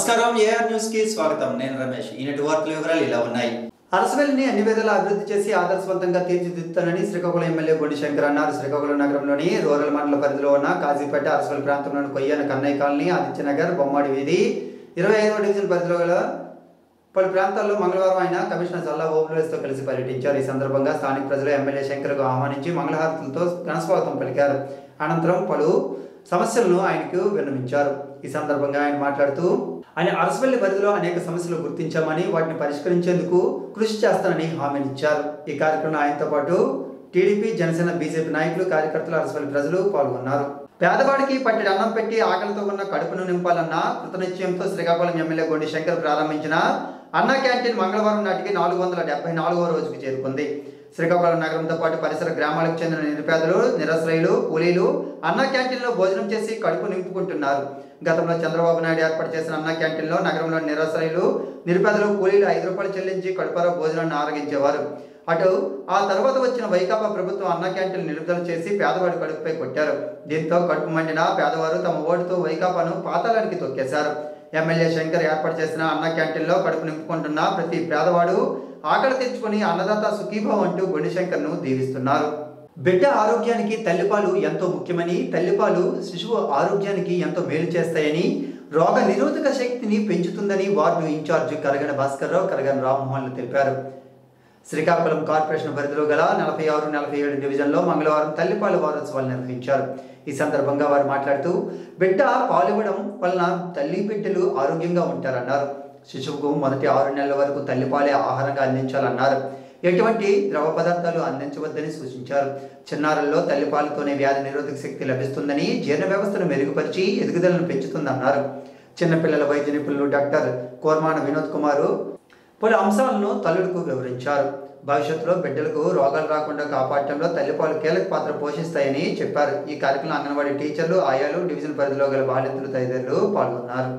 నమస్కారం AR news కి స్వాగతం. నేను రమేష్. ఈనాటి వార్తల వివరాలు ఇలా ఉన్నాయి. అరసవెల్లిని అన్ని విధాలా అభివృద్ధి చేసి ఆదర్శవంతంగా తీర్చిదిద్దుతానని శ్రీకాకుళం ఎమ్మెల్యే గొండి శంకర్ అన్నారు. శ్రీకాకుళం నగరంలోని రూరల్ మండల పరిధిలో ఉన్న కాజీపేట, అరసవెల్లి ప్రాంతంలోని కొయ్యన కన్నయ్య కాలనీ, ఆదిత్యనగర్, బొమ్మాడి వీధి 25వ డివిజన్ పరిధిలో గల పలు ప్రాంతాల్లో మంగళవారం ఆయన కమిషనర్ చల్లా ఓబులేస్తో కలిసి పర్యటించారు. ఈ సందర్భంగా స్థానిక ప్రజలు ఎమ్మెల్యే శంకర్కు ఆహ్వానించి మంగళహారతులతో ఘనస్వాగతం పలికారు. అనంతరం పలు సమస్యలను ఆయనకు విన్నవించారు. ఈ సందర్భంగా ఆయన మాట్లాడుతూ ఆయన అరసవెల్లి పరిధిలో అనేక సమస్యలు గుర్తించామని వాటిని పరిష్కరించేందుకు కృషి చేస్తానని హామీనిచ్చారు. ఈ కార్యక్రమంలో ఆయనతో పాటు టీడీపీ, జనసేన, బీజేపీ నాయకులు, కార్యకర్తలు, అరసవెల్లి ప్రజలు పాల్గొన్నారు. పేదవాడికి పట్టెడు అన్నం పెట్టి ఆకలితో ఉన్న కడుపును నింపాలన్న కృతనిశ్చయంతో శ్రీకాకుళం ఎమ్మెల్యే గొండి శంకర్ ప్రారంభించిన అన్నా క్యాంటీన్ మంగళవారం నాటికి 474వ రోజుకు చేరుకుంది. శ్రీకాకుళం నగరంతో పాటు పరిసర గ్రామాలకు చెందిన నిరుపేదలు, నిరాశ్రయులు, కూలీలు అన్నా క్యాంటీన్లో భోజనం చేసి కడుపు నింపుకుంటున్నారు. గతంలో చంద్రబాబు నాయుడు ఏర్పాటు చేసిన అన్నా క్యాంటీన్లో నగరంలోని నిరాశ్రయులు, నిరుపేదలు, కూలీలు 5 రూపాయలు చెల్లించి కడుపారా భోజనాన్ని ఆరగించేవారు. ఆ తర్వాత వచ్చిన వైకాపా ప్రభుత్వం అన్నా క్యాంటీన్ నిలుపుదల చేసి పేదవాడి కడుపుపై కొట్టారు. దీంతో కడుపు మండిన పేదవారు తమ ఓటుతో వైకాపాను పాతాళానికి తొక్కేశారు. ఎమ్మెల్యే శంకర్ ఏర్పాటు చేసిన అన్నా క్యాంటీన్లో కడుపు నింపుకుంటున్న ప్రతి పేదవాడు ఆకలి తెచ్చుకుని అన్నదాత సుఖీభావం అంటూ గొండి శంకర్ను దీవిస్తున్నారు. బిడ్డ ఆరోగ్యానికి తల్లిపాలు ఎంతో ముఖ్యమని, తల్లిపాలు శిశువు ఆరోగ్యానికి ఎంతో మేలు చేస్తాయని, రోగ నిరోధక శక్తిని పెంచుతుందని వార్డు ఇన్ఛార్జ్ కరగన భాస్కర్రావు, కరగన రామ్మోహన్లు తెలిపారు. శ్రీకాకుళం కార్పొరేషన్ పరిధిలో గల 46, 47 డివిజన్లో మంగళవారం తల్లిపాలు వారోత్సవాలు నిర్వహించారు. ఈ సందర్భంగా వారు మాట్లాడుతూ బిడ్డ పాలివ్వడం వలన తల్లి బిడ్డలు ఆరోగ్యంగా ఉంటారన్నారు. శిశువుకు మొదటి 6 నెలల వరకు తల్లిపాలే ఆహారంగా అందించాలన్నారు. ఎటువంటి ద్రవ పదార్థాలు అందించవద్దని సూచించారు. చిన్నారుల్లో తల్లిపాలతోనే వ్యాధి నిరోధక శక్తి లభిస్తుందని, జీర్ణ వ్యవస్థను మెరుగుపరిచి ఎదుగుదలను పెంచుతుందన్నారు. చిన్నపిల్లల వైద్య నిపుణులు డాక్టర్ కోర్మాన వినోద్ కుమార్ పలు అంశాలను తల్లులకు వివరించారు. భవిష్యత్తులో బిడ్డలకు రోగాలు రాకుండా కాపాడటంలో తల్లిపాలు కీలక పాత్ర పోషిస్తాయని చెప్పారు. ఈ కార్యక్రమంలో అంగన్వాడీ టీచర్లు, ఆయాలు, డివిజన్ పరిధిలో గల బాలింతలు తదితరులు పాల్గొన్నారు.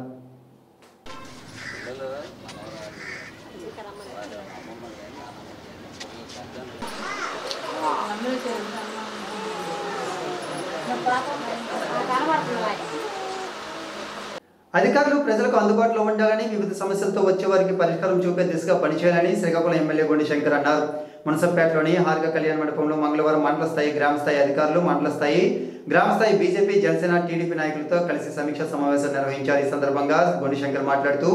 అధికారులు ప్రజలకు అందుబాటులో ఉండాలని, వివిధ సమస్యలతో వచ్చే వారికి పరిష్కారం చూపే దిశగా పనిచేయాలని శ్రీకాకుళం ఎమ్మెల్యే గొండి శంకర్ అన్నారు. మున్సపేటలోని హారిక కళ్యాణ మండపంలో మంగళవారం మండల స్థాయి, గ్రామ స్థాయి అధికారులు, మండల స్థాయి, గ్రామ స్థాయి బీజేపీ, జనసేన, టీడీపీ నాయకులతో కలిసి సమీక్షా సమావేశం నిర్వహించారు. ఈ సందర్భంగా గొండి శంకర్ మాట్లాడుతూ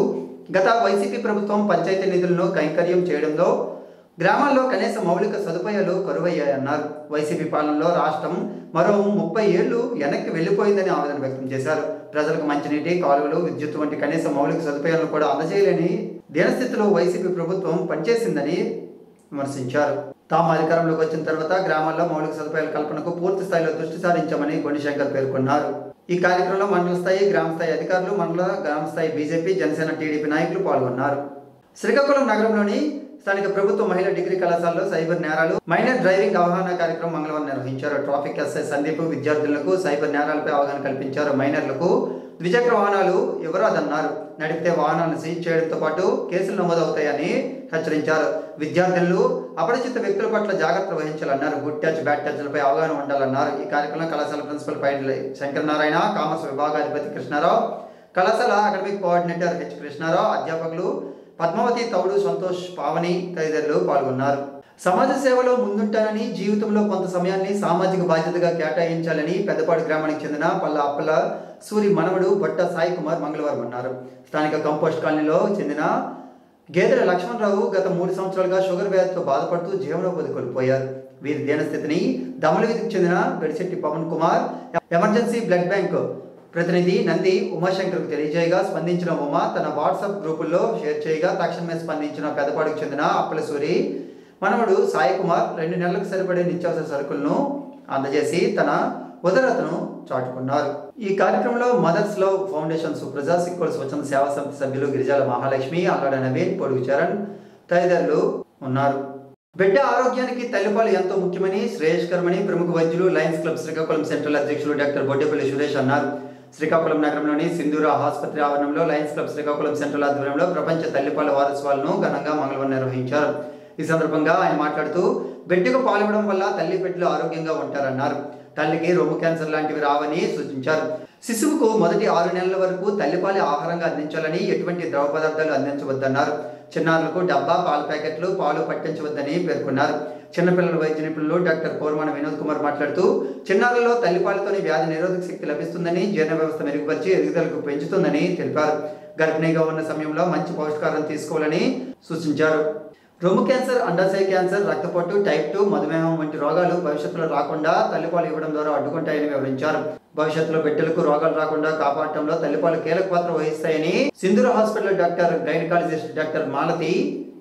గత వైసీపీ ప్రభుత్వం పంచాయతీ నిధులను కైంకర్యం చేయడంలో గ్రామాల్లో కనీస మౌలిక సదుపాయాలు కరువయ్యాయన్నారు. వైసీపీ పాలనలో రాష్ట్రం మరో 30 ఏళ్లు వెనక్కి వెళ్లిపోయిందని ఆవేదన వ్యక్తం చేశారు. ప్రజలకు మంచినీటి, కాలువలు, విద్యుత్ వంటి కనీస మౌలిక సదుపాయాలను కూడా అందజేయలేని దీనస్థితిలో వైసీపీ ప్రభుత్వం పనిచేసిందని విమర్శించారు. తాము అధికారంలోకి వచ్చిన తర్వాత గ్రామాల్లో మౌలిక సదుపాయాల కల్పనకు పూర్తి స్థాయిలో దృష్టి సారించామని గొండి శంకర్ పేర్కొన్నారు. ఈ కార్యక్రమంలో మండల స్థాయి, గ్రామ స్థాయి అధికారులు, మండల, గ్రామ స్థాయి బీజేపీ, జనసేన, టీడీపీ నాయకులు పాల్గొన్నారు. శ్రీకాకుళం నగరంలోని స్థానిక ప్రభుత్వ మహిళా డిగ్రీ కళాశాలలో సైబర్ నేరాలు, మైనర్ డ్రైవింగ్ అవగాహన కార్యక్రమం మంగళవారం నిర్వహించారు. ట్రాఫిక్ ఎస్ఐ సందీప్ విద్యార్థులకు సైబర్ నేరాలపై అవగాహన కల్పించారు. మైనర్లకు ద్విచక్ర వాహనాలు ఇవ్వరాదన్నారు. నడిపితే వాహనాలను సీజ్ చేయడంతో పాటు కేసులు నమోదవుతాయని హెచ్చరించారు. విద్యార్థులు అపరిచిత వ్యక్తుల పట్ల జాగ్రత్తలు వహించాలన్నారు. గుడ్ టచ్, బ్యాడ్ టచ్లపై అవగాహన ఉండాలన్నారు. ఈ కార్యక్రమంలో కళాశాల ప్రిన్సిపల్ పైడి శంకర్ నారాయణ, కామర్స్ విభాగాధిపతి కృష్ణారావు, కళాశాల అకాడమిక్ కోఆర్డినేటర్ హెచ్ కృష్ణారావు, అధ్యాపకులు పద్మావతి, తౌడు, సంతోష్, పావని తదితరులు పాల్గొన్నారు. సమాజ సేవలో ముందుంటానని, జీవితంలో కొంత సమయాన్ని సామాజిక బాధ్యతగా కేటాయించాలని పెద్దపాడు గ్రామానికి చెందిన పల్ల అప్పల సూరి మనవడు బొట్ట సాయి కుమార్ మంగళవారం అన్నారు. స్థానిక కంపోస్ట్ కాలనీలో చెందిన గేదెల లక్ష్మణరావు గత 3 సంవత్సరాలుగా షుగర్ వ్యాధితో బాధపడుతూ జీవనోపాధి కోల్పోయారు. వీరి దీనస్థితిని దమలవీధికి చెందిన Gadisetti Pavan Kumar emergency blood bank ప్రతినిధి నంది ఉమాశంకర్కు తెలియజేయగా స్పందించిన ఉమా తన వాట్సాప్ గ్రూపుల్లో షేర్ చేయగా తక్షణమే స్పందించిన పెద్దపాడుకు చెందిన అప్పలసూరి మనవడు సాయి కుమార్ 2 నెలలకు సరిపడే నిత్యావసర సరుకులను అందజేసి తన ఉదారతను చాటుకున్నారు. ఈ కార్యక్రమంలో Mother's Love Foundation Supraja, Sikkolu స్వచ్ఛంద సేవా సమితి సభ్యులు గిరిజాల మహాలక్ష్మి, అల్లాడ నవీన్, పొడుగు చరణ్ తదితరులు ఉన్నారు. బిడ్డ ఆరోగ్యానికి తల్లిపాలు ఎంతో ముఖ్యమని, శ్రేయస్కరమని ప్రముఖ వైద్యులు లయన్స్ క్లబ్ శ్రీకాకుళం సెంట్రల్ అధ్యక్షులు డాక్టర్ బొడ్డేపల్లి సురేష్ అన్నారు. శ్రీకాకుళం నగరంలోని సింధూరా ఆసుపత్రి ఆవరణంలో లయన్స్ క్లబ్ శ్రీకాకుళం సెంట్రల్ ఆధ్వర్యంలో ప్రపంచ తల్లిపాల వారోత్సవాలను ఘనంగా మంగళవారం నిర్వహించారు. ఈ సందర్భంగా ఆయన మాట్లాడుతూ బిడ్డకు పాలివ్వడం వల్ల తల్లి బిడ్డలు ఆరోగ్యంగా ఉంటారన్నారు. తల్లికి రొమ్ము క్యాన్సర్ లాంటివి రావని సూచించారు. శిశువుకు మొదటి 6 నెలల వరకు తల్లిపాలు ఆహారంగా అందించాలని, ఎటువంటి ద్రవ పదార్థాలు అందించవద్దన్నారు. చిన్నారులకు డబ్బా పాల ప్యాకెట్లు, పాలు పట్టించవద్దని పేర్కొన్నారు. చిన్నపిల్లల వైద్య నిపుణులు డాక్టర్ కోర్మాన వినోద్ కుమార్ మాట్లాడుతూ, చిన్నారులలో తల్లిపాలతోని వ్యాధి నిరోధక శక్తి లభిస్తుందని, జీర్ణ వ్యవస్థ మెరుగుపరిచి ఎదుగుదలకు పెంచుతుందని తెలిపారు. గర్భిణీగా ఉన్న సమయంలో మంచి పౌష్టికాహారం తీసుకోవాలని సూచించారు. రొమ్ము క్యాన్సర్, అండాశయ క్యాన్సర్, రక్తపోటు, టైప్ 2, మధుమేహం వంటి రోగాలు భవిష్యత్తులో రాకుండా తల్లిపాలు ఇవ్వడం ద్వారా అడ్డుకుంటాయని వివరించారు. భవిష్యత్తులో బిడ్డలకు రోగాలు రాకుండా కాపాడటంలో తల్లిపాలు కీలక పాత్ర వహిస్తాయని Sindhura hospital doctor gynaecologist doctor Malathi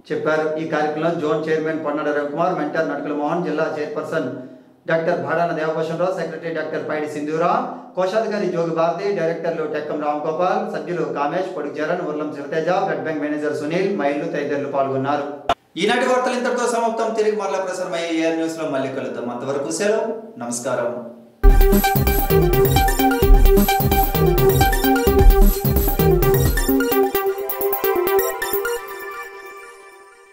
చెప్పారు. ఈ కార్యక్రమంలో zone chairman Ponnada Ravikumar, mentor Nadukula Mohan, జిల్లా chairperson doctor Bhadana Devabhushanarao, secretary doctor Paidi Sindhura, కోశాధికారి జోగి భారతి, డైరెక్టర్లు టెక్కం రామగోపాల్, సభ్యులు Kamesh, Podugu Jaran, Urlam Sivateja, blood bank manager Sunil, మైళ్ళు తదితరులు పాల్గొన్నారు. ఈనాటి వార్తలు ఇంతటితో సమాప్తం. తిరిగి మరలా ప్రసారమయ్యే AR న్యూస్ లో మళ్ళీ కలుద్దాం. అంతవరకు సెలవు, నమస్కారం.